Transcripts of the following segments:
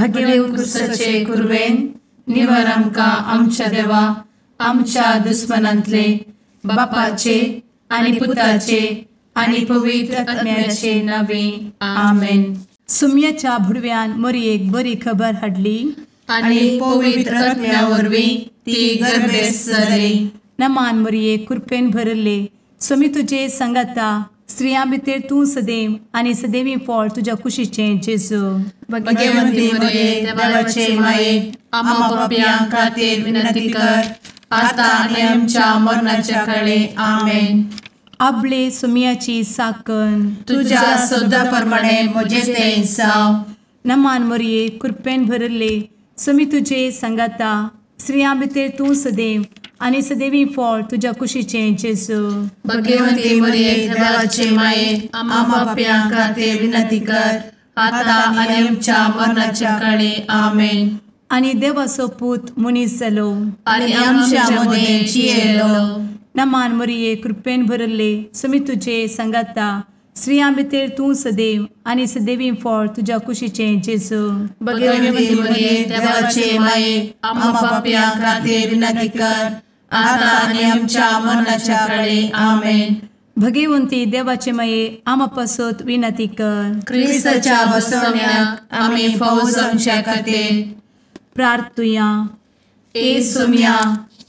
भगेवन कुर्साचे कुर्वेन निवार आमकां आमच्या देवा आमच्या दुस्मनांतले बापाचे आनी पुताचे आनी पवित्र आत्म्याचे नावे आमेन. सुम्याच्या भुडव्यान मरयेक बरी खबर हाडली आनी पवित्र आत्म्या वरवीं ती गर्भेस जाली. नमान मरयेक कृपेन भरले सुमी तुजे संगता स्त्रियां भितर तूं सदैव आनी सदैवी फळ तुज्या कुशीचें जेजू. भगवंती मरिये देवाचे माये आम्हा पाप्यां खातीर विनंती कर आता आनी आमच्या मरणाच्या काळी आमेन. आपले सुमयाची साकन तुझ्या सोदा प्रमाणे म्हजे तें जाव. नमान मरये कृपेन भरले सुमी तुजे संगता स्त्रियां भितर तूं सदैव आनी सदैवी फळ तुज्या कुशीचें जेजू. भगवंती मरिये देवाचे माये आम्हा पाप्यां खातीर विनंती कर आता आनी आमच्या मरणाच्या काळी आमेन. आनी देवाचो पूत मनीस जालो आनी आमच्या मदीं जियेलो. नमान मरये कृपेन भरले सुमी तुजे संगता स्त्रियां भितर तूं सदैव आनी सदैवी फळ तुज्या कुशीचें जेजू. भगवंती मरिये देवाचे माये आम्हा पाप्यां खातीर विनंती कर आता आनी आमच्या मरणाच्या काळी आमेन. भगवंती देवाचे माये आमा पासत विनंती कर. क्रिस्ताच्या बसवण्याक आमी फावो जावच्या खातीर प्रार्थुया. ए सुम्या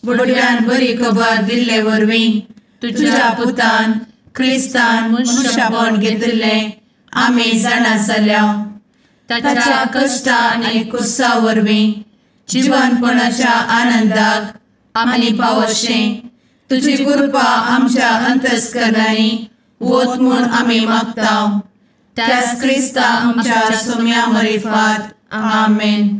बुडव्यान बरी खबर दिल्ले वरवीं तुज्या पुतान क्रिस्तान मनशापण घेतिल्लें आमी जाणा जाल्या. ताच्या कश्टा आनी कुर्सा वरवीं जिवनपणाच्या आनंदाक आमी पावशें तुजी कृपा आमच्या अंतस्करणांनी वत म्हूण आमी मागतांव. त्याच क्रिस्ता आमच्या सुम्या मरिफात आमेन.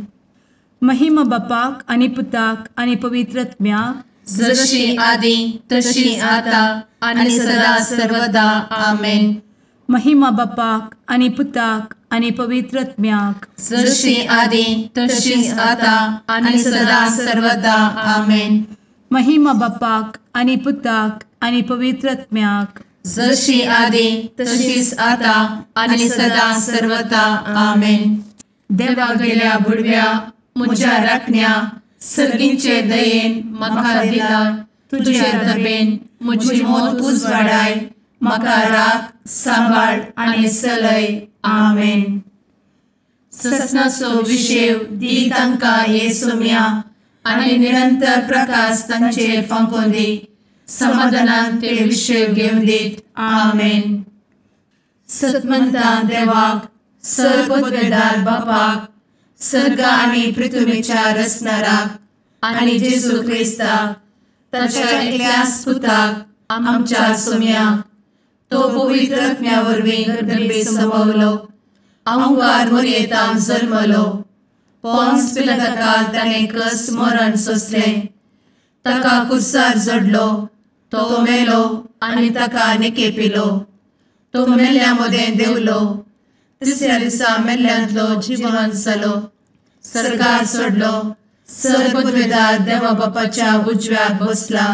महिमा बापाक आनी पुताक आनी पवित्र आत्म्याक जशी आदी तशी आता आनी सदा सर्वदा आमेन. महिमा बापाक आनी पुताक आनी पवित्र आत्म्याक जशी आदी तशीच आता आनी सदा सर्वदा आमेन. महिमा बापाक आनी पुताक आनी पवित्र आत्म्याक जशी आदी तशीच आता आनी सदा सर्वदा आमेन. देवा गेल्या बुडव्या म्हज्या राखण्या सर्गींचे दयेन म्हाका दिला तुजे दबेन म्हजी मोत उजवाडाय म्हाका राख सांबाळ आनी चलय आमेन. ससनाचो विशेव दी तांकां हे सुम्या आनी निरंतर प्रकाश तांचेर फांकून दी. समाधानान ते विशेव घेवन दीत आमेन. सतमंता देवाक सर्वपदवेदार बापाक सर्ग आनी पृथ्वीच्या रचणाराक आनी जेजू क्रिस्ताक ताच्या एकल्याच पुताक आमच्या सुम्याक तो पवित्र आत्म्या वरवीं गर्भे संभवलो. अंगार मरयेंत जल्मलो. पोन्स पिलाताकाल ताणें कस मरण सोंसलें. ताका कुर्सार जडलो. तो मेलो आनी ताका निकेपिलो. तो मेल्ल्या मदें देंवलो. तिसऱ्या दिसा मेल्ल्यांतलो जिवंत जालो. सर्गार चडलो. सर्वपदवेदार देवा बापाच्या उजव्याक बसला.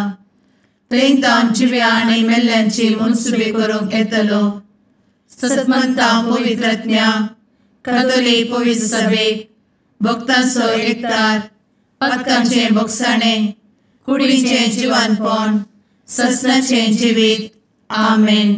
थंय तान जिव्या आनी मेल्ल्यांची मनसुबी करूंक येतलो. सतमंता पवित्र आत्म्या कातोलीक पवित्र सभेक भक्तांचो एकठार पातकांचें भोगसाणें कुडीचें जिवनपण ससनाचें जिवीत आमेन.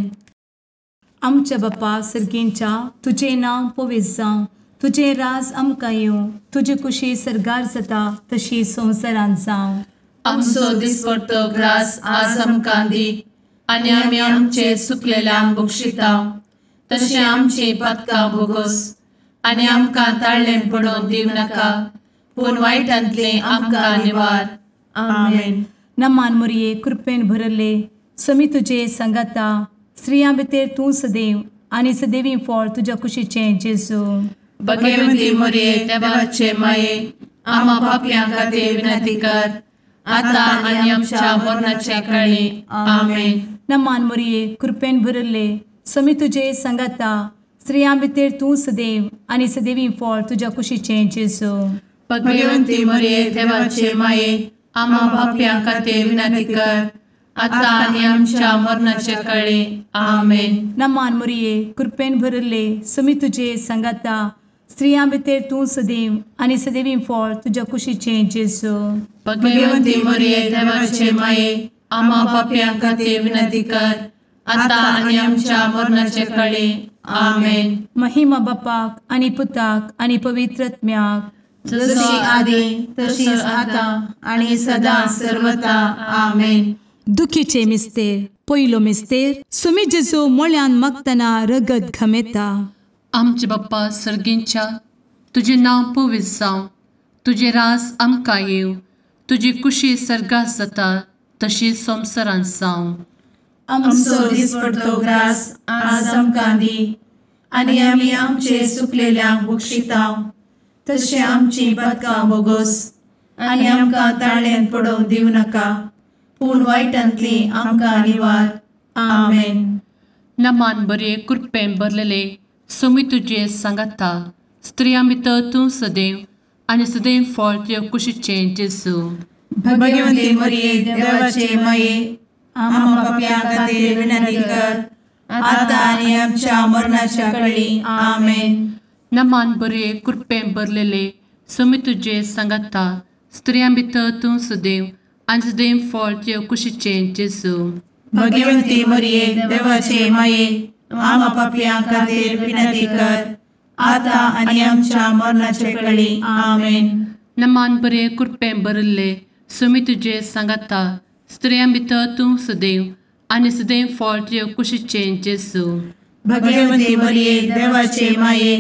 आमच्या बापा सर्गींच्या तुजें नांव पवित्र जावं. तुजें राज आमकां येवं. तुजी कुशी सर्गार जाता तशी संवसारांत जावं. आमचो दिसपडटो ग्रास आज आमकां दी आनी आमी आमचे चुकलेल्यांक बक्षितांव. तशें आमची पातकां भोगोस आनी आमकां ताळ्ळें पडोवन दिव नाका पूण वायटांतलें आमकां निवार आमेन. नमान मरये कृपेन भरले समी तुजे संगता स्त्रियां भितर तूं सदैव आनी सदैवी फळ तुज्या कुशीचें जेजू. भगवंती मरिये देवाचे माये आम्हा पाप्यां खातीर विनंती कर आता आनी आमच्या मरणाच्या काळी आमेन. नमान मरये कृपेन भरले समी तुजे संगता स्त्रियां भितर तूं सदैव आनी सदैवी फळ तुज्या कुशीचें जेजू. भगवंती मरिये देवाचे माये आम्हा पाप्यां खातीर विनंती कर आता आनी आमच्या मरणाच्या काळी आमेन. नमान मरये कृपेन भरले समी तुजे संगता स्त्रियां भितर तूं सदैव आनी सदैवी फळ तुज्या कुशीचें जेजू. भगवंती मरिये देवाचे माये, आम्हा पाप्यां खातीर विनंती कर, आता आनी आमच्या मरणाचे काळी. आमेन. महिमा बापाक आनी पुताक आनी पवित्रत्म्याक, जशी आदी तशीच आता आणि सदा सर्वदा. आमेन. दुखीचे मिस्तेर. पयलो मिस्तेर. सुमी जेजू मोळ्यान मागतना रगत घामेता. आमचे बाप्पा सर्गींच्या, तुझे नांव पवित्र जावं, तुझे रास आमकां येव, तुजी कुशी सर्गात जाता तशी संवसारांत जावं. आमचो दिसपडटो ग्रास आज आमकां दी, आनी आमी आमचे सुकलेल्यांक बक्षितांव, तशें आमची पातकां बोगोस आनी आमकां ताळ्यान पडोवंक दिवं नाका, पूण वायटांतली आमकां निवार. आमेन. नमान बरे कृपेन भरलेले सोमी तुजे सांगाता, स्त्रियां भितर तूं सदैव आनी सदैव फळ तुज्या कुशीचें जेजू. भगवंती मरिये देवाचे माये, आम्हा पाप्यां खातीर विनंती कर, आता आनी आमच्या मरणाच्या काळी. आमेन. नमान बरे कृपेन भरलेले सोमी तुजे सांगाता, स्त्रियां भितर तूं सदैव आनी सदैव फळ तुज्या कुशीचें जेजू. भगवंती मरिये देवाचे माये, आम्हा पाप्यां खातीर विनंती कर, आता आनी आमच्या मरणाचे काळी. आमेन. नमान बरे कृपेन भरले सोमी तुजे सांगाता, स्त्रियां भितर तूं सदैव आनी सदैव फळ तुज्या कुशीचें जेजू. भगवंती मरिये देवाचे माये,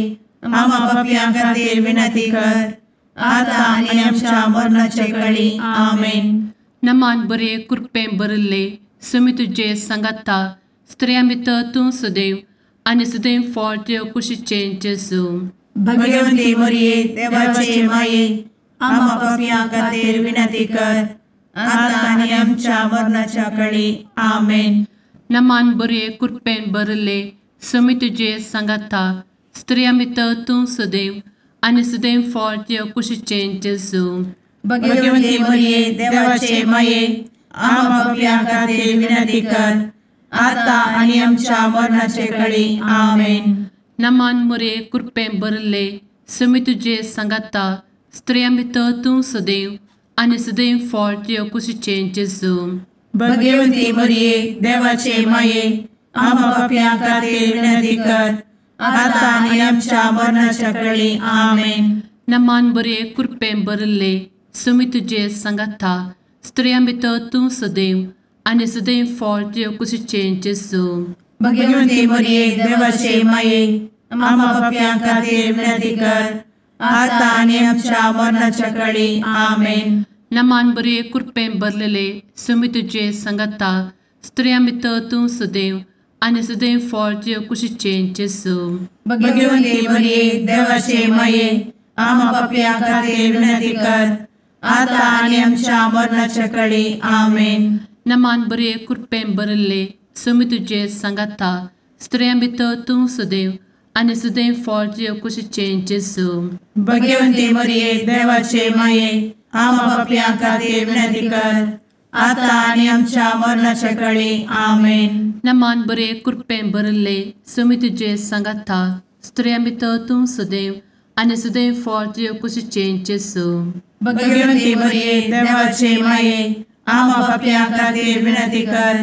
आम्हा पाप्यां खातीर विनंती कर, आता आनी आमच्या मरणाचे काळी. आमेन. नमान बरे कृपेन भरले सोमी तुजे सांगाता, स्त्रियां भितर तूं सदैव आनी सदैव फळ तुज्या कुशीचें जेजू. भगवंती मरिये देवाचे माये, आम्हा पाप्यां खातीर विनंती कर, आता आनी आमच्या मरणाच्या काळी. आमेन. नमान बरे कृपेन भरले सोमी तुजे सांगाता, स्त्रियां भितर तूं सदैव आनी सदैव फळ तुज्या कुशीचें जेजू. भगवंती मरिये देवाचे माये, आम्हा पाप्यां खातीर विनंती कर, आता आनी आमच्या मरणाचे काळी. आमेन. नमान बरे कृपेन भरले सोमी तुजे सांगाता, स्त्रियां भितर तूं सदैव आनी सदैव फळ तुज्या कुशीचें जेजू. भगवंती मरिये देवाचे माये, आम्हा पाप्यां खातीर विनंती कर, आता आनी आमच्या मरणाच्या काळी. आमेन. नमान बरे कृपेन भरले सोमी तुजे सांगाता, स्त्रियां भितर तूं सदैव आनी सदैव फळ तुज्या कुशीचें जेजू. भगवंती मरिये देवाचे माये, आम्हा पाप्यां खातीर विनंती कर, आता आनी आमच्या मरणाच्या काळी. आमेन. नमान बरे कृपेन भरलेले सोमी तुजे सांगाता, स्त्रियां भितर तूं सदैव आनी सदैव फळ तुज्या कुशीचें जेजू. भगवंती मरिये देवाचे माये, आम्हा पाप्यां खातीर विनंती कर, आता आनी आमच्या मरणाच्या काळी. आमेन. नमान बरे कृपेन भरले सोमी तुजे सांगाता, स्त्रियां भितर तूं सदैव आनी सदैव फळ तुज्या कुशीचें जेजू. भगवंती मरिये देवाचे माये, आम्हा पाप्यां खातीर विनंती कर, आता आनी आमच्या मरणाच्या काळी. आमेन. नमान बरे कृपेन भरले सोमी तुजे सांगाता, स्त्रियां भितर तूं सदैव आनी सदैव फळ तुज्या कुशीचें जेजू. भगवंती मरिये देवाचे माये, आम्हा पाप्यां खातीर विनंती कर,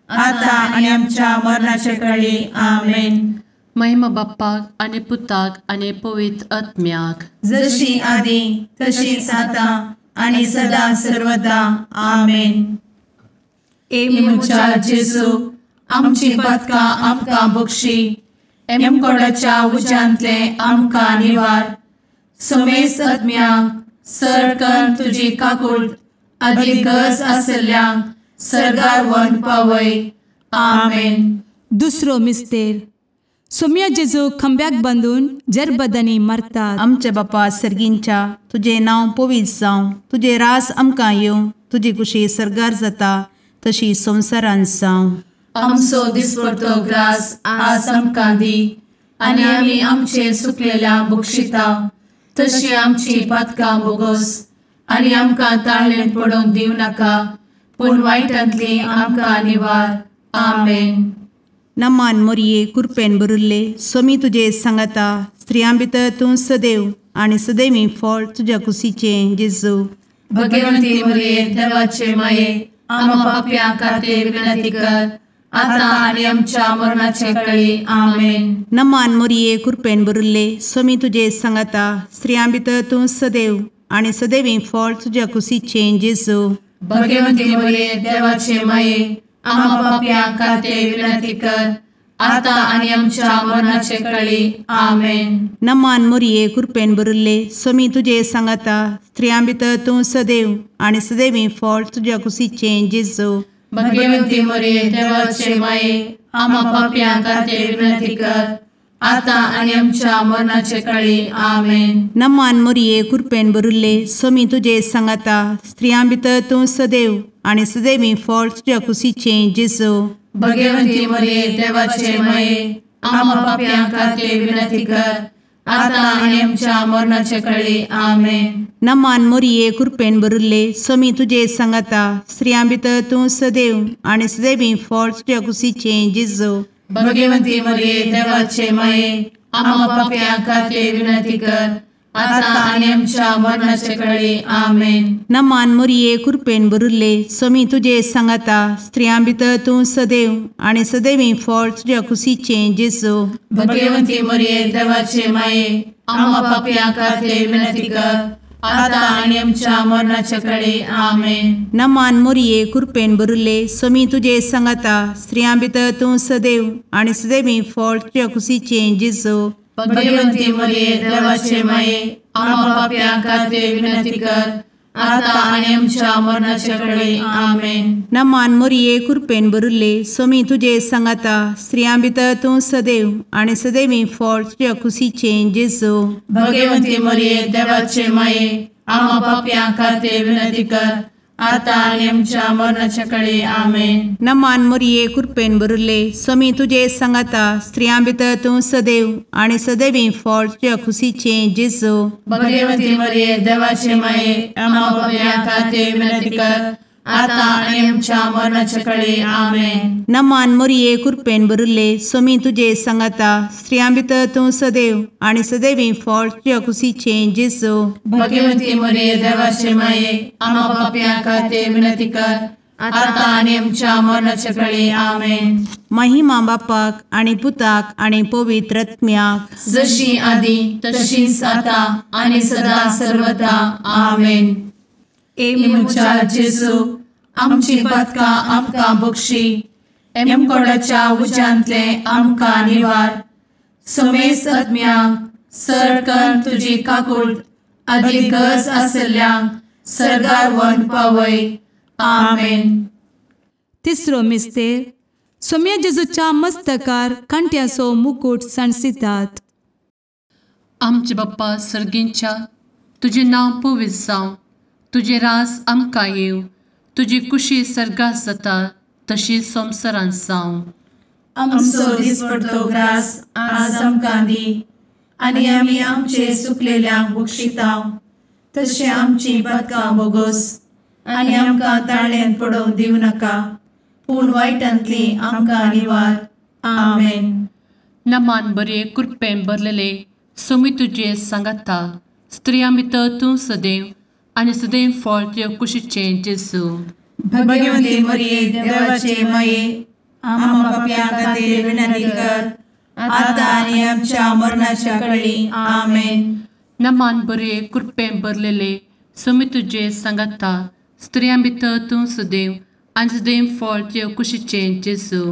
आता आनी आमच्या मरणाच्या काळी. आमेन. महिमा बाप्पाक आनी पुताक आनी पवित्र आत्म्याक, जशी आदी तशीच आता आनी सदा सर्वदा. आमेन. मुचा जेजू, आमची पातकां आमकां बक्षी, एमकोडाच्या उज्यांतले आमकां निवार. समेस्त आत्म्यांक सरकन तुजी काकूट, आदी गरज आसल्यांक सर्गार व्हरून पावय. आमेन. दुसरो मिस्तेर. सोम्या जेजू खंब्याक बांदून जरबदांनी मारतात. आमचे बापा सर्गींच्या, तुझे नांव पवित्र जावं, तुझे रास आमकां येवं, तुजी कुशी सर्गार जाता तशी संवसारांत जावं. आमचो दिसपडटो ग्रास आज आमकां दी, आनी आमी आमचे सुकलेल्यांक बक्षितांव, तशी आमची पातकां बोगोस आनी आमकां ताळ्यान पडोवंक दिवं नाका, पूण वायटांतली आमकां निवार. आमेन. नमान मरिये कृपेन भरुल्ले सोमी तुजे सांगाता, स्त्रियां भितर तूं सदैव आणि सदैवी फळ तुझ्या कुशीचें जेजू. भगवंती मरिये देवाचे माये आम्हा पाप्यां खातीर विनंती कर आता आणि आमच्या मरणाचे काळी आमेन. नमान मोरये कृपेन भरिल्ले स्वामी तुजे सांगाता स्त्रियां भितर तूं सदैव आणि सदैवी फळ तुझ्या कुशीचें जेजू. भगवंती मरिये देवाचे माये आम्हा पाप्यां खातीर विनंती कर आता आणि आमच्या मरणाचे काळी आमेन. नमान मोरये कृपेन भरिल्ले स्वामी तुजे सांगाता स्त्रियां भितर तूं सदैव आणि सदैवी फळ तुझ्या कुशीचें जेजू. भगवंती मरिये देवाचे माये आम्हा पाप्यां खातीर विनंती कर आता आणि आमच्या मरणाचे काळी आमेन. नमान मोरये कृपेन भरिल्ले स्वामी तुजे सांगाता स्त्रियां भितर तूं सदैव आणि सदैवी फळ तुझ्या कुशीचें जेजू. भगवंती मरिये देवाचे माये आम्हा पाप्यां खातीर विनंती कर आता आणि आमच्या मरणाचे काळी आमेन. नमान मोरये कृपेन भरिल्ले स्वामी तुजे सांगाता स्त्रियां भितर तूं सदैव आणि सदैवी फळ तुझ्या कुशीचें जेजू. भगवंती मरिये देवाचे माये आम्हा पाप्यां खातीर विनंती कर आता आणि आमच्या मरणाचे काळी आमेन. नमान मोरये कृपेन भरिल्ले स्वामी तुजे सांगाता स्त्रियां भितर तूं सदैव आणि सदैवी फळ तुझ्या कुशीचें जेजू. भगवंती मरिये देवाचे माये आम्हा पाप्यां खातीर विनंती कर आता आणि आमच्या मरणाचे काळी आमेन. नमान मोरये कृपेन भरिल्ले स्वामी तुजे सांगाता स्त्रियां भितर तूं सदैव आणि सदैवी फळ तुझ्या कुशीचें जेजू. भगवंती मरिये देवाचे माये आम्हा पाप्यां खातीर विनंती कर आता आणि आमच्या मरणाचे काळी आमेन. नमान मोरये कृपेन भरिल्ले स्वामी तुजे सांगाता स्त्रियां भितर तूं सदैव आणि सदैवी फळ तुझ्या कुशीचें जेजू. भगवंती मरिये देवाचे माये आम्हा पाप्यां खातीर विनंती कर आता आणि आमच्या मरणाच्या काळी आमेन. नमान मोरये कृपेन भरिल्ले स्वामी तुजे सांगाता स्त्रियां भितर तूं सदैव आणि सदैवी फळ तुझ्या कुशीचें जेजू. भगवंती मरिये देवाचे माये आम्हा पाप्यां खातीर विनंती कर आता आणि आमच्या मरणाच्या काळी आमेन. नमान मोरये कृपेन भरिल्ले स्वामी तुजे सांगाता स्त्रियां भितर तूं सदैव आणि सदैवी फळ तुझ्या कुशीचें जेजू. भगवंती मरिये देवाचे माये आम्हा पाप्यां खातीर विनंती कर आता आणि आमच्या मरणाच्या काळी आमेन. महिमा बापाक आणि पुताक आणि पवित्र आत्म्याक जशी आधी तशीच आता आणि सदा सर्वदा आमेन. एमच्या जेजू आमची पदकां आमकां बक्षी एमकोडाच्या उज्यांतले आमकां निवार. समेस्त आत्म्यांक सरकन तुजी काकूट अधिक गरज आसल्ल्यांक सरगार व्हरून पावय. आमेन. तिसरो मिस्तेर सोम्या जेजूच्या मस्तकार कांट्याचो मुकुट सणसितात. आमचे बाप्पा सर्गींच्या तुझे नांव पवित्र जावं तुझे रास आमकां येव तुजी कुशी सर्गास जाता तशी संवसारांत जावं. आमचो दिसपडटो ग्रास आज आमकां दी आनी आमी आमचे सुकलेल्यांक बक्षितांव तशें आमची पदकां बोगोस आनी आमकां ताळ्यान पडोवंक दिवं नाका पूण वायटांतली आमकां निवार. आमेन. नमान बरे कृपेन भरलेले सोमी तुजे सांगाता स्त्रियां भितर तूं सदैव आनी सदैव फळ तुज्या कुशीचें जेजू. भगवंती मरिये देवाचे माये आम्हा पाप्यां खातीर विनंती कर आता आनी आमच्या मरणाच्या काळी आमेन. नमान बरे कृपेन भरलेले सोमी तुजे सांगाता स्त्रियां भितर तूं सदैव आनी सदैव फळ तुज्या कुशीचें जेजू.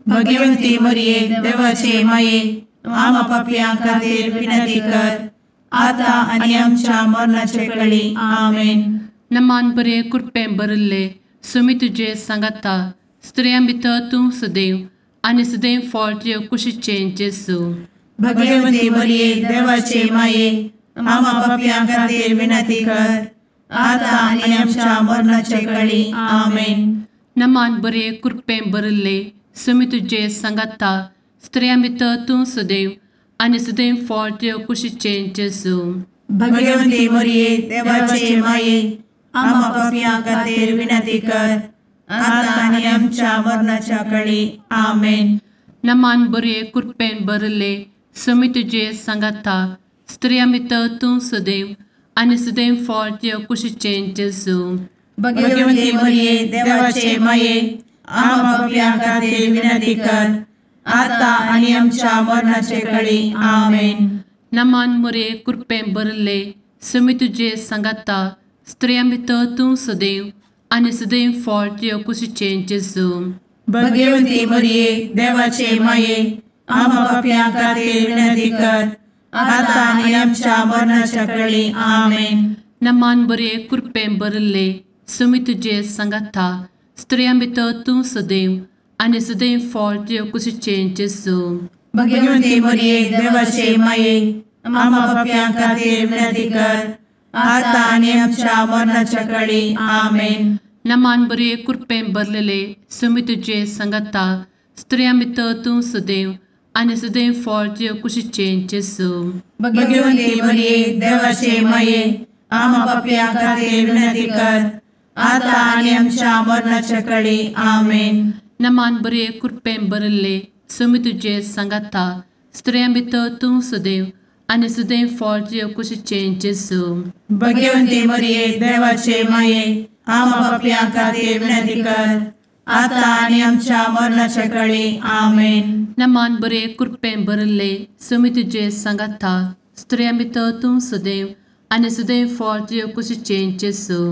भगवंती मरिये देवाचे माये आम्हा पाप्यां खातीर विनंती कर आता आनी आमच्या मरणाचे काळी आमेन. नमान बरे कृपेन भरले सोमी तुजे सांगाता स्त्रियां भितर तूं सदैव आनी सदैव फळ तुज्या कुशीचें जेजू. भगवंती मरिये देवाचे माये आम्हा पाप्यां खातीर विनंती कर आता आनी आमच्या मरणाचे काळी आमेन. नमान बरे कृपेन भरले सोमी तुजे सांगाता स्त्रियां भितर तूं सदैव आनी सदैव फळ तुज्या कुशीचें जेजू. भगवंती मरिये देवाचे माये आम्हा पाप्यां खातीर विनंती कर आता आनी आमच्या मरणाच्या काळी आमेन. नमान बरे कृपेन भरले सुमी तुझे सांगाता स्त्रियां भितर तूं सदैव आनी सदैव फळ तुझ्या कुशीचें जेजू. भगवंती मरिये देवाचे माये आम्हा पापियां खातीर विनंती कर आता आनी आमच्या मरणाचे काळी आमेन. नमान मोरे कृपें भरले सुमी तुझे सांगाता स्त्रियां भितर तूं सदैव आनी सदैव फळ तुझ्या कुशीचें जेजू. भगवंती मरिये देवाचे माये आम्हा पापियां खातीर विनंती कर आता आनी आमच्या मरणाच्या काळी आमेन. नमान बरे कृपें भरले सुमी तुझे सांगाता स्त्रियां भितर तूं सदैव आनी सदैव फळ तुझ्या कुशीचें जेजू. भगवंती मरिये देवाचे माये आम्हा पापियां खातीर विनंती कर आता आनी आमच्या मरणाच्या काळी आमेन. नमान बरे कृपें भरलेले सुमी तुझे सांगाता स्त्रियां भितर तूं सदैव आनी सदैव फळ तुझ्या कुशीचें जेजू. भगवंती मरिये देवाचे माये आम्हा पापियां खातीर विनंती कर आता आनी आमच्या मरणाच्या काळी आमेन. नमान बरे कृपें भरले सुमी तुझे सांगाता स्त्रियां भितर तूं सदैव आनी सदैव फळ तुझ्या कुशीचें जेजू. भगवंती मरिये देवाचे माये आम्हा पापियां खातीर विनंती कर आता आनी आमच्या मरणाच्या काळी आमेन. नमान बरे कृपें भरले सुमी तुझे सांगाता स्त्रियां भितर तूं सदैव आनी सदैव फळ तुझ्या कुशीचें जेजू.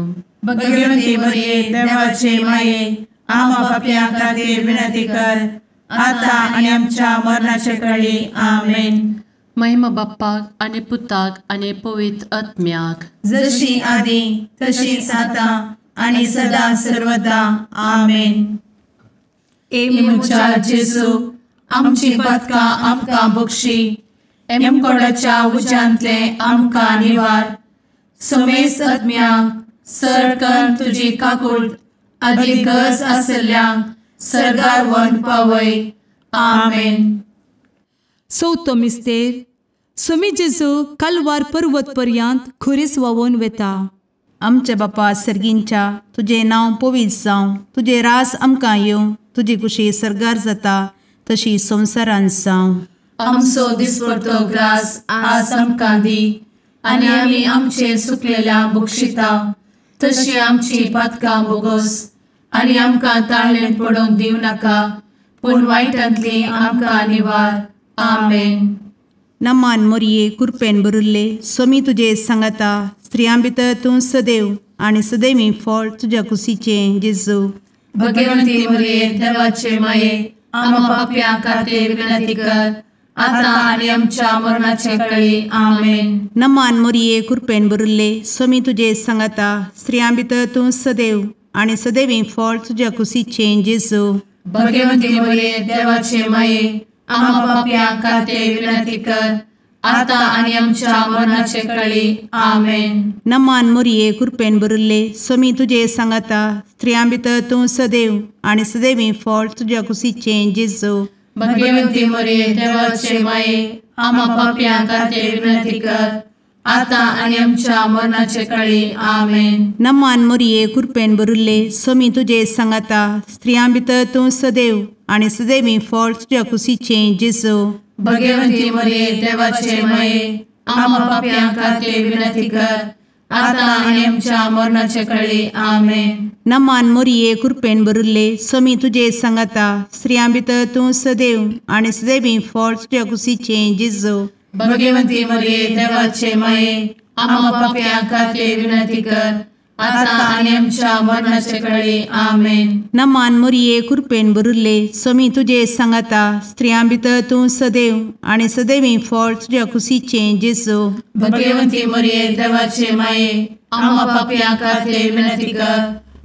भगवंती मरिये देवाचे माये आम्हा पापियां खातीर विनंती कर आता आनी आमच्या मरणाच्या काळी आमेन. महिमा बाप्पाक आनी पुताक आनी पवित्र आत्म्याक जशी आदी तशीच आता आनी सदा सर्वदा आमेन. मुचा जेजू आमची पदकां आमकां बक्षी एमकोडाच्या उज्यांतले आमकां निवार. सुमेस्त आत्म्यांक सरकन तुजी काकूट अधिक गरज आसल्यांक सरगार व्हरून पावय. आमेन. चवथो मिस्तेर सुमी जेजू कलवार पर्वत पर्यंत खुरीस व्हांवून वेता. आमचे बापा सर्गींच्या तुझे नांव पवित्र जावं, तुझे रास आमकां येवं, तुजी कुशी सरगार जाता तशी संवसारांत जावं. आमचो दिसपडटो ग्रास आज आमकां दी आनी आमी आमचे सुकलेल्यांक बक्षिता तशी आमची पातकां बोगोस आनी आमकां ताळ्ळेन पडोवंक दिवं नाका पूण वायटांतली आमकां निवार. आमेन. नमान मोरये कृपेन भरिल्ले सोमी तुजे सांगाता स्त्रियां भितर तूं सदैव आनी सदैवी फळ तुज्या कुशीचें जेजू. भगवंती मरिये देवाचे माये आम्हा पाप्यां खातीर विनंती कर आता आनी आमच्या मरणाचे काळी. आमेन. नमान मोरये कृपेन भरिल्ले सोमी तुजे सांगाता स्त्रियां भितर तूं सदैव आनी सदैवी फळ तुज्या कुशीचें जेजू. भगवंती मरिये देवाचे माये आम्हा पाप्यां खातीर विनंती कर आता आनी आमच्या मरणाचे काळी. आमेन. नमान मोरये कृपेन भरिल्ले सोमी तुजे सांगाता स्त्रियां भितर तूं सदैव आनी सदैवी फळ तुज्या कुशीचें जेजू. भगवंती मरिये देवाचे माये आम्हा पाप्यां खातीर विनंती कर आता आनी आमच्या मरणाचे काळी. आमेन. नमान मोरये कृपेन भरिल्ले सोमी तुजे सांगाता स्त्रियां भितर तूं सदैव आनी सदैवी फळ तुज्या कुशीचें जेजू. भगवंती मरिये देवाचे माये आम्हा पाप्यां खातीर विनंती कर आता आनी आमच्या मरणाचे काळी. आमेन. नमान मोरये कृपेन भरिल्ले सोमी तुजे सांगाता स्त्रियां भितर तूं सदैव आनी सदैवी फळ तुज्या कुशीचें जेजू. भगवंती मरिये देवाचे माये आम्हा पाप्यां खातीर विनंती कर आता आनी आमच्या मरणाचे काळी. आमेन. नमान मोरये कृपेन भरिल्ले सोमी तुजे सांगाता स्त्रियां भितर तूं सदैव आनी सदैवी फळ तुज्या कुशीचें जेजू. भगवंती मरिये देवाचे माये आम्हा पाप्यां खातीर विनंती कर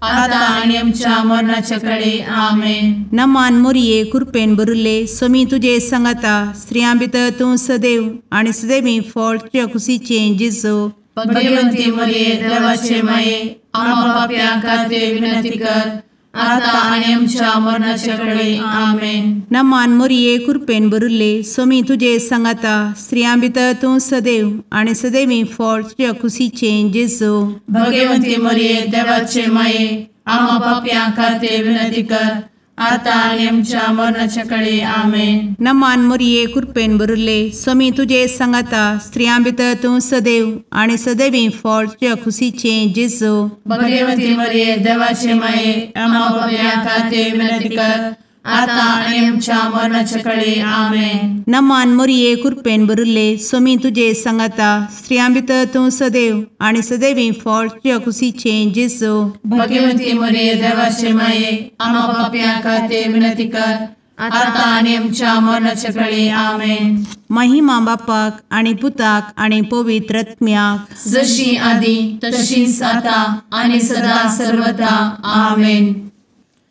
आता आनी आमच्या मरणाचे काळी. आमेन. नमान मोरये कृपेन भरिल्ले सोमी तुजे सांगाता स्त्रियां भितर तूं सदैव आनी सदैवी फळ तुज्या कुशीचें जेजू. भगवंती मरिये देवाचे माये आम्हा पाप्यां खातीर विनंती कर आता आनी आमच्या मरणाचे काळी. आमेन. नमान मोरये कृपेन भरिल्ले सोमी तुजे सांगाता स्त्रियां भितर तूं सदैव आनी सदैवी फळ तुज्या कुशीचें जेजू. भगवंती मरिये देवाचे माये आम्हा पाप्यां खातीर विनंती कर आता आणि आमच्या मरणाच्या काळी आमेन. नमान मोरये कृपेन बरुले स्वामी तुझे सांगाता स्त्रियां भितर तूं सदैव आणि सदैवी फळ तुझ्या खुशीचे जेजू. भगवती मरिये देवाचे माये आम्हा पापियां खातीर विनंती कर, आता आणि आमच्या मरणाच्या काळी आमेन. नमान मोरये कृपेन बरुले स्वामी तुझे सांगाता स्त्रियां भितर तूं सदैव आणि सदैवी फळ तुझ्या खुशीचे जेजू. भगवती मरिये देवाचे माये आम्हा पापियां खातीर विनंती कर, आता आणि आमच्या मरणाच्या काळी आमेन. महिमा बापाक आणि पुताक आणि पवित्र आत्म्याक जशी आधी तशीच आता आणि सदा सर्वदा आमेन.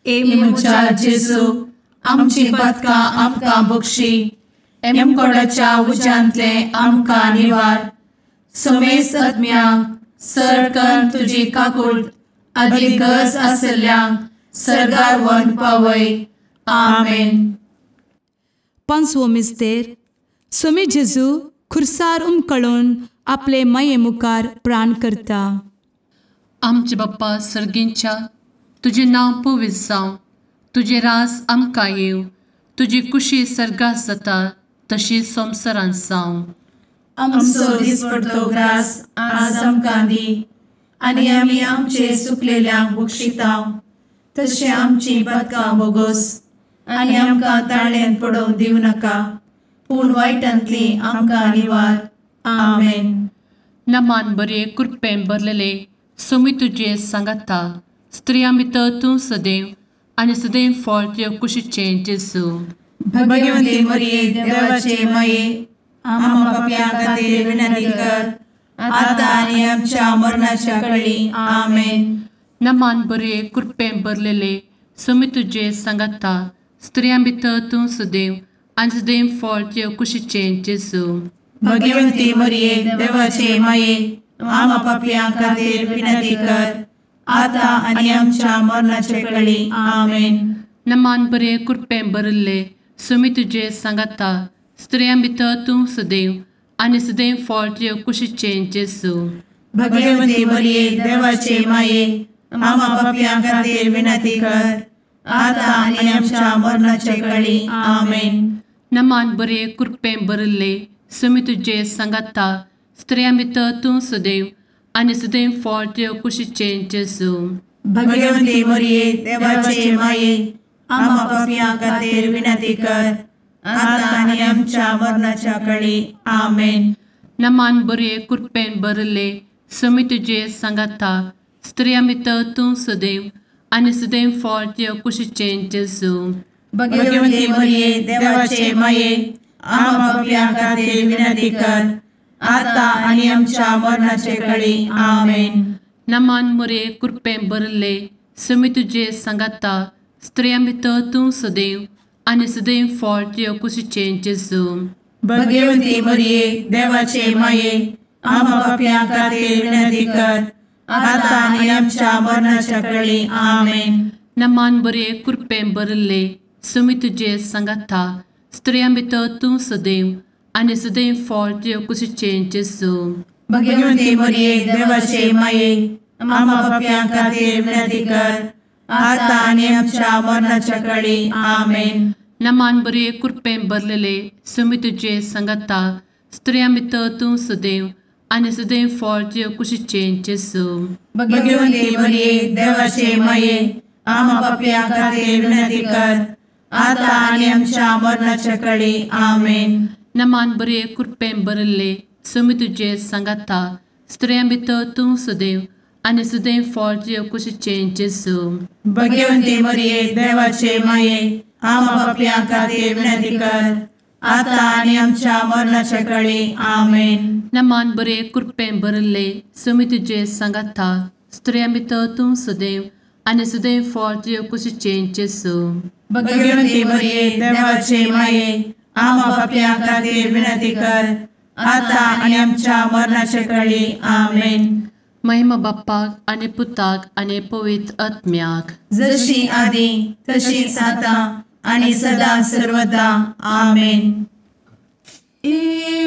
एमुच्या जेजू आमची पदकां आमकां बक्षी, एमकोडाच्या उज्यांतले आमकां निवार. समेस्त आत्म्यांक सरकन तुजी काकूट अधिक गरज आसल्ल्यांक सर्गार व्हरून पावय. आमेन. पांचवो मिस्तेर. स्वामी जेजू खुर्सार उमकळून आपले माये मुखार प्राण करता. आमचे बाप्पा सर्गींच्या तुझे नांव पवित्र जावं, तुझे रास आमकां येव, तुजी कुशी सर्गास जाता तशी संवसारांत जावं. आमचो दिसपडटो ग्रास आज आमकां दी, आनी आमी आमचे सुकलेल्यांक बक्षितांव. तशें आमची पदकां बोगोस आनी आमकां ताळ्यान पडोवंक दिवं नाका, पूण वायटांतली आमकां निवार. आमेन. नमान बरे कृपेन भरलेले स्वामी तुझे सांगाता स्त्रियां भितर तूं सदैव आणि सदैव फळ तुझ्या कुशीचे जेजू. भगवती मरिये देवाचे माये आम्हा पापियां खातीर विनंती कर, आता आनी आमच्या मरणाच्या काळी आमेन. नमान बरे कृपेन भरलेले स्वामी तुझे सांगाता स्त्रियां भितर तूं सदैव आणि सदैव फळ तुझ्या कुशीचे जेजू. भगवती मरिये देवाचे माये आम्हा पापियां खातीर विनंती कर, आता आनी आमच्या मरणाच्या काळी आमेन. नमान बरे कृपेन भरले स्वामी तुझे सांगाता स्त्रियां भितर तूं सदैव आणि सदैव फळ तुझ्या कुशीचे जेजू. भगवती मरिये देवाचे माये आम्हा पापियां खातीर विनंती कर, आता आनी आमच्या मरणाच्या काळी आमेन. नमान बरे कृपेन भरले स्वामी तुझे सांगाता स्त्रियां भितर तूं सदैव आणि सदैव फळ तुझ्या कुशीचे जेजू. भगवती मरिये देवाचे माये आम्हा पापियां खातीर विनंती कर, आता आनी आमच्या मरणाच्या काळी आमेन. नमान बरे कृपेन भरले स्वामी तुझे सांगाता स्त्रियां भितर तूं सदैव आणि सदैव फळ तुझ्या कुशीचे जेजू. भगवती मरिये देवाचे माये आम्हा पापियां खातीर विनंती कर, आता आनी आमच्या मरणाच्या काळी आमेन. नमान बरे कृपेन भरले स्वामी तुझे सांगाता स्त्रियां भितर तूं सदैव आणि सदैव फळ तुझ्या कुशीचे जेजू. भगवती मरिये देवाचे माये आम्हा पापियां खातीर विनंती कर, आता आनी आमच्या मरणाच्या काळी आमेन. नमान बरे कृपेन भरले स्वामी तुझे सांगाता स्त्रियां भितर तूं सदैव आणि सदैव फळ तुझ्या कुशीचे जेजू. भगवती मरिये देवाचे माये आम्हा पापियां खातीर विनंती कर, आता आनी आमच्या मरणाच्या काळी आमेन. नमान बरे कृपेन भरलेले स्वामी तुझे सांगाता स्त्रियां भितर तूं सदैव आणि सदैव फळ तुझ्या कुशीचे जेजू. भगवती मरिये देवाचे माये आम्हा पापियां खातीर विनंती कर, आता आनी आमच्या मरणाच्या काळी आमेन. नमान बरे कृपेन भरले स्वामी तुझे सांगाता स्त्रियां भितर तूं सदैव आणि सदैव फळ तुझ्या कुशीचे जेजू. भगवती मरिये देवाचे माये आम्हा पापियां खातीर विनंती कर, आता आनी आमच्या मरणाच्या काळी आमेन. नमान बरे कृपेन भरले स्वामी तुझे सांगाता स्त्रियां भितर तूं सदैव आणि सदैव फळ तुझ्या कुशीचे जेजू. भगवती मरिये देवाचे माये आम्हा पापियां खातीर विनंती कर, आता आनी आमच्या मरणाच्या काळी आमेन. महिमा बाप्पाक आणि पुताक आणि पवित्र आत्म्याक जशी आधी तशीच आता आणि सदा सर्वदा आमेन.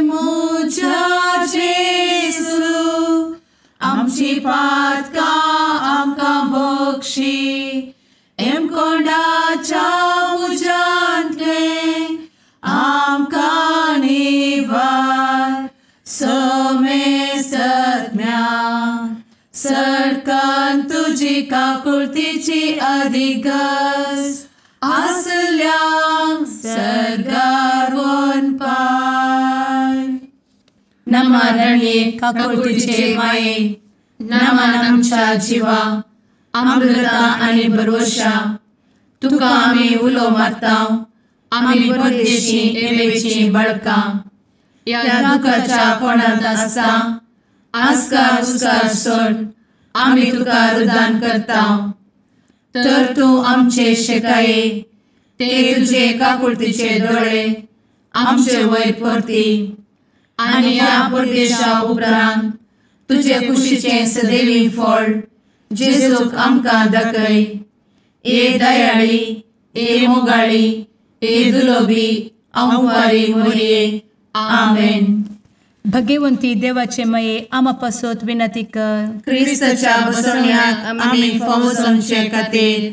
मोजा जेसू आमची पातकां आमकां बक्षी, एम कोंडाच्या काकुळतीची अधिगस आसल्या सरगार वन पाय. नमारणे काकुळतीचे माये नमान आमच्या जिवा अमृता आणि भरोशा तुका आम्ही उलो मारता. आम्ही परदेशी येवेची बळका या दुःखाच्या कोणात असता आस्कार उस्कार सोड आम्ही तुका रुदान करता. तर तू आमचे शेकाये ते तुझे काकुळतीचे डोळे आमचे वयर परती आणि या परदेशा उपरांत तुझे कुशीचे सदैवी फळ जेजूक आमकां दाखय. ए दयाळी ए मोगाळी ए दुलोबी अंवारी मोरये. आमेन. भगवंती देवाचे मये आमा पासत विनंती कर. क्रिस्ताच्या बसवण्याक आम्ही फावो समचे खातीर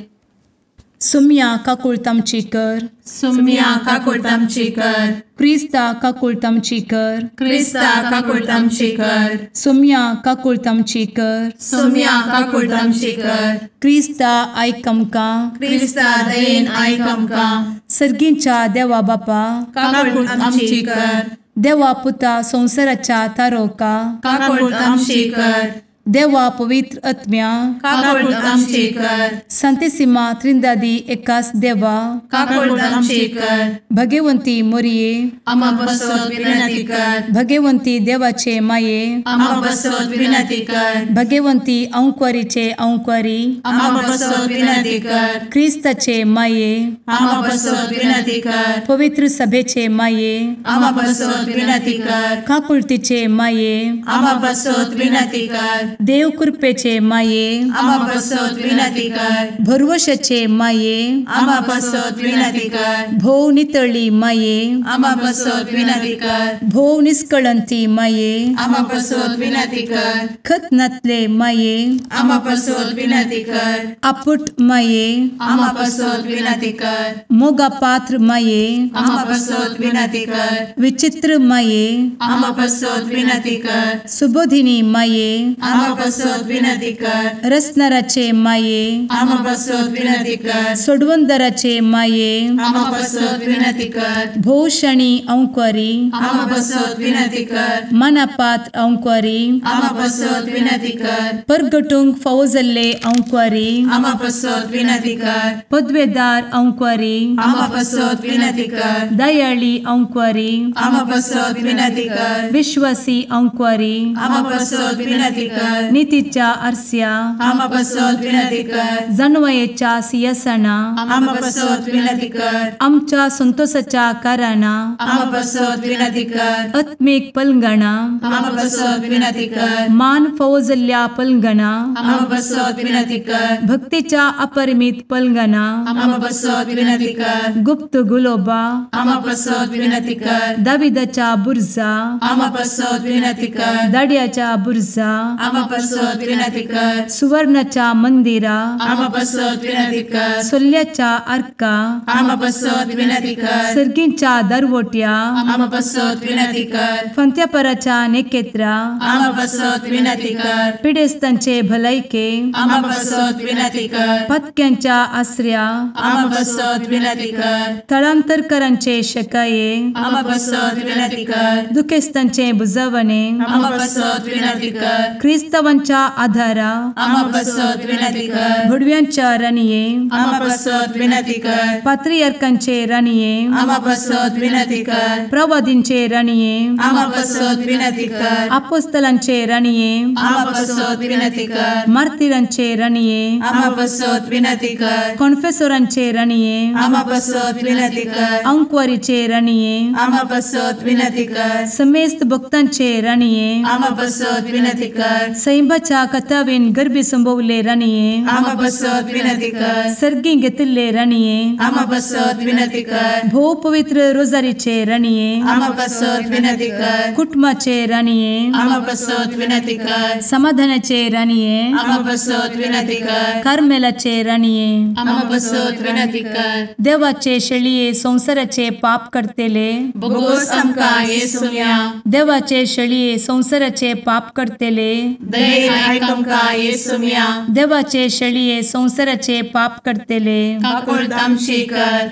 सुम्या काकुळतामची कर. सुम्या काकुळतामची कर. क्रिस्ता काकुळतामची कर. क्रिस्ता काकुळतामची कर. सुम्या काकुळतामची कर. सुम्या काकुळतामची कर. क्रिस्ता आयक आमकां. क्रिस्ता दयेन आयक आमकां. सर्गींच्या देवा बापा काकुळतामची कर. देवा पुता संसाराच्या तारोका काकुळतामची कर. देवा पवित्र आत्म्या काकुळतामची कर. सांतेसिमा त्रिंदादी एकाच देवा काकुळतामची कर. भगवंती मोरये आमा बसवत विनंती कर. भगवंती देवाचे माये आमा बसवत विनंती कर. भगवंती अंक्वारीचे अंक्वारी आमा बसवत विनंती कर. ख्रिस्ताचे माये आमा बसवत विनंती कर. पवित्र सभेचे माये आमा बसवत विनंती कर. काकुळतीचे माये आमा बसवत विनंती कर. देव कृपेचे माये आमा बसवत विनंती कर. भरवशाचे माये आमा बसवत विनंती कर. भोव नितळी माये आमा बसवत विनंती कर. भोव निष्कळंती माये आमा बसवत विनंती कर. खतनातले माये आमा बसवत विनंती कर. आपुट माये आमा बसवत विनंती कर. मोगा पात्र माये आमा बसवत विनंती कर. विचित्र माये आमा बसवत विनंती कर. सुबोधिनी माये आमा बसवत विनंती कर. रसनाराचे माये आमा बसवत विनंती कर. सोडवंदराचे माये आमा बसवत विनंती कर. भोषणी अंक्वारी आमा बसवत विनंती कर. मनापात्र अंक्वारी आमा बसवत विनंती कर. परगटूंक फौजल्ले अंक्वारी आमा बसवत विनंती कर. पदवेदार अंक्वारी आमा बसवत विनंती कर. दयाळी अंक्वारी आमा बसवत विनंती कर. विश्वासी अंक्वारी आमा बसवत विनंती कर. नीतीच्या आरस्या आमा बसवत विनंती कर. जणवयेच्या सिंहासना आमा बसवत विनंती कर. आमच्या संतोषाच्या कारणा आमा बसवत विनंती कर. आत्मिक पलंगणा आमा बसवत विनंती कर. मान फौजल्ल्या पलंगणा आमा बसवत विनंती कर. भक्तीच्या अपरिमित पलंगणा आमा बसवत विनंती कर. गुप्त गुलोबा आमा बसवत विनंती कर. दाविदाच्या बुर्जा आमा बसवत विनंती कर. दाड्याच्या बुर्जा आमा बसवत विनंती कर. सुवर्णाच्या मंदिरा आमा बसवत विनंती कर. सोल्याच्या अर्का आमा बसवत विनंती कर. सर्गींच्या दरवोट्या आमा बसवत विनंती कर. फंत्यापराच्या नेकेत्रा आमा बसवत विनंती कर. पिडेस्तांचे भलायके आमा बसवत विनंती कर. पथक्यांच्या आसऱ्या आमा बसवत विनंती कर. स्थळांतरकरांचे शकाये आमा बसवत विनंती कर. दुखेस्तांचे बुजावणे आमा बसवत विनंती कर. ख्रिस्तवांच्या आधारा आमा बसवत विनंती कर. भडव्यांच्या राणीये आमा बसवत विनंती कर. पात्रियार्कांचे राणीये आमा बसवत विनंती कर. प्रवादींचे राणीये आमा बसवत विनंती कर. अपोस्तलांचे राणीये आमा बसवत विनंती कर. मार्तिरांचे राणीये आमा बसवत विनंती कर. कॉन्फेसोरांचे राणीये आमा बसवत विनंती कर. अंक्वारीचे राणीये आमा बसवत विनंती कर. समेस्त भक्तांचे राणीये आमा बसवत विनंती कर. सैंबाच्या कथावेन गर्भी संभवले राणीये आमा बसवत विनंती कर. सर्गी घेतले राणीये आमा बसवत विनंती कर. भो पवित्र रोजारीचे राणीये आमा बसवत विनंती कर. कुटुंबाचे राणीये आमा बसवत विनंती कर. समाधानाचे राणीये आमा बसवत विनंती कर. कार्मेलाचे राणीये आमा बसवत विनंती कर. देवाचे शेळिये संसाराचे पाप करतेले बोगोस आमकां येसूया. देवाचे शेळिये संसाराचे पाप करतेले दये आयक आमकां येसू मिया देवाचे शेळये संवसाराचे पाप करतेले काकूळ आमची कर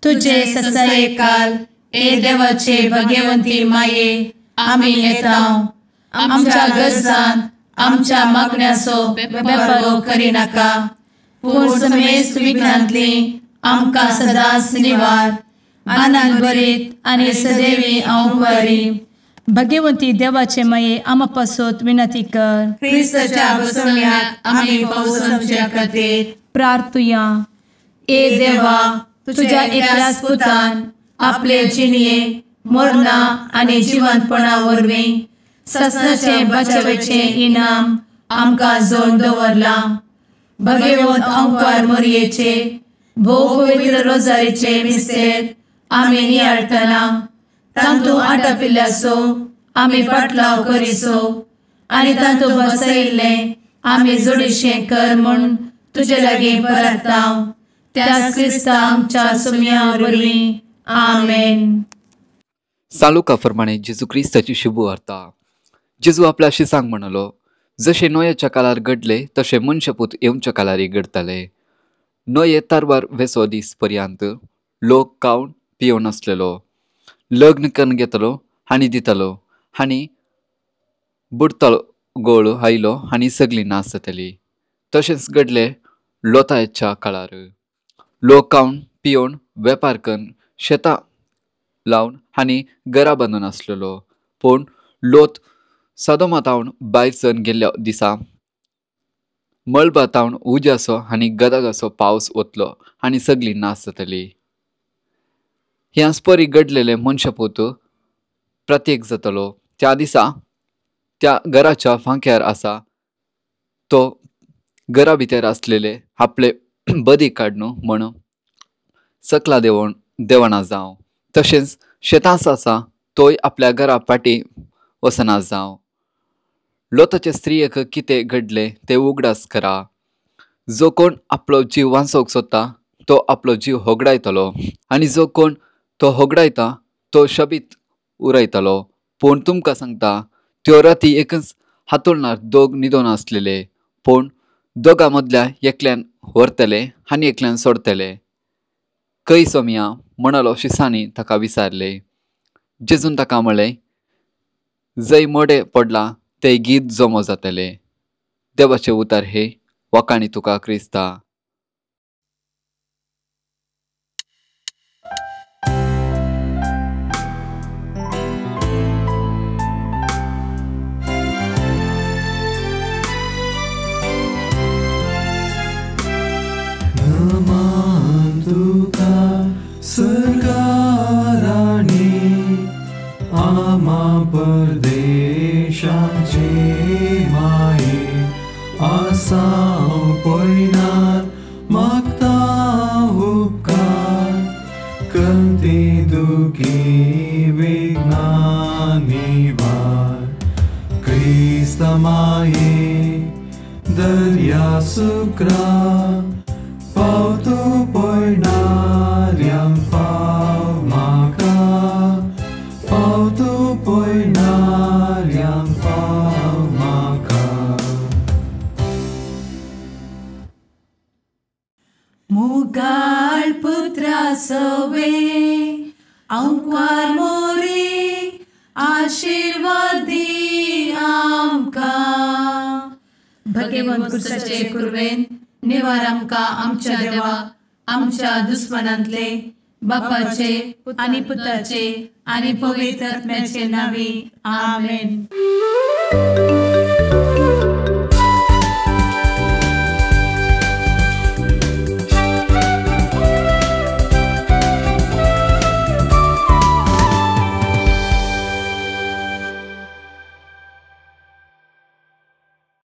तुझे ससाये काल ए देवाचे भगवंती माये आमी येता आमच्या गरजांत आमच्या मागण्याचो बेपारो करी नाका पूण समेस्त विघ्नांतली आमकां सदांच निवार आनंद बरीत आनी सदैवी अंकुरी भगवंती देवाचे माये आम पासत विनंती कर क्रिस्ताच्या बसवण्यात आमी पावस आमच्या खातीर प्रार्थुया ए देवा तुझ्या एकल्याच पुतान आपले जिणये मरणा आनी जिवंतपणा वरवीं ससनाचे बचावेचे इनाम आमकां जोड दवरला भगवंत अंकार मोरयेचे भोव पवित्र रोजारीचे मिस्तेर आमी नियाळटना तांतू आटापिल्ल्यासो आमी पाटलाव करिसो आनी तांतू बसयिल्ले आमी जोडीशें कर म्हूण तुजे लागीं परतांव त्याच क्रिस्ता आमच्या सुम्या वरवीं आमेन. सालुका प्रमाणे जेजू क्रिस्ताची शुभ वार्ता. जेजू आपल्या शिसांक म्हणलो, जशे नोयाच्या काळार घडले तशे मनशापूत येवच्या काळारय घडतले. नोये तारवार वेसो दीस पर्यंत लोक खावन पियोन आसलेलो, लग्न करून घेतलो आनी दितलो आनी बुडतलो गोळ आयलो आनी सगळी नाश जातली. तशेंच घडले लोताच्या काळार. लोक खावन पियोन वेपार करून शेतां लावन आनी घरा बांदून आसलेलो. पूण लोत सदोमातावन भायर सरून गेल्ल्या दिसा मळबातावन उज्याचो आनी गदागाचो पावस वतलो आनी सगळी नाश जातली. हे आसपरी घडलेले मनशापूत प्रत्येक जातलो. त्या दिसा त्या घराच्या फांक्यार आसा तो घरा भितर आसलेले आपले बदी काडून म्हण सकला देवना जावं. तशेंच शेतांस आसा तोय आपल्या घरा फाटी वसना जावं. लोताच्या स्त्रियेक कितें घडले ते उगडास करा. जो कोण आपलो जीव वाचोवंक सोदता तो आपलो जीव होगडायतलो आनी जो कोण तो होगडायता तो शबीत उरयतलो. पूण तुमकां सांगता, त्यो राती एकच हातोरणार दोग न्हिदोन आसलेले, पूण दोगां मदल्या एकल्यान व्हरतले आनी एकल्यान सोडतले. खंय सोमिया म्हणलो शिसांनी ताका विचारले. जेजून ताका म्हणलें, जंय मोडे पडला ते गीत जमो जातले. देवाचे उतार हे वकाणी तुका क्रिस्ता. सरकाराने आमा परदेशाचे माये आसां पयनात मागता उपकार कंती दुखी विघ्नांनी वार क्रिस्ता माये दर्या सुक्रा पावतो पयणाऱ्यांक पाव म्हाका पावतो पयणाऱ्यांक पाव म्हाका. मुगाळ पुत्रा सवे अंकवार मोरी आशीर्वाद दी आमकां. भगवंत कुर्साचे कुरवेन निवार आमकां आमच्या देवा आमच्या दुस्मनांतले बापाचे आनी पुताचे आनी पवित्र आत्म्याचे नावी आमेन.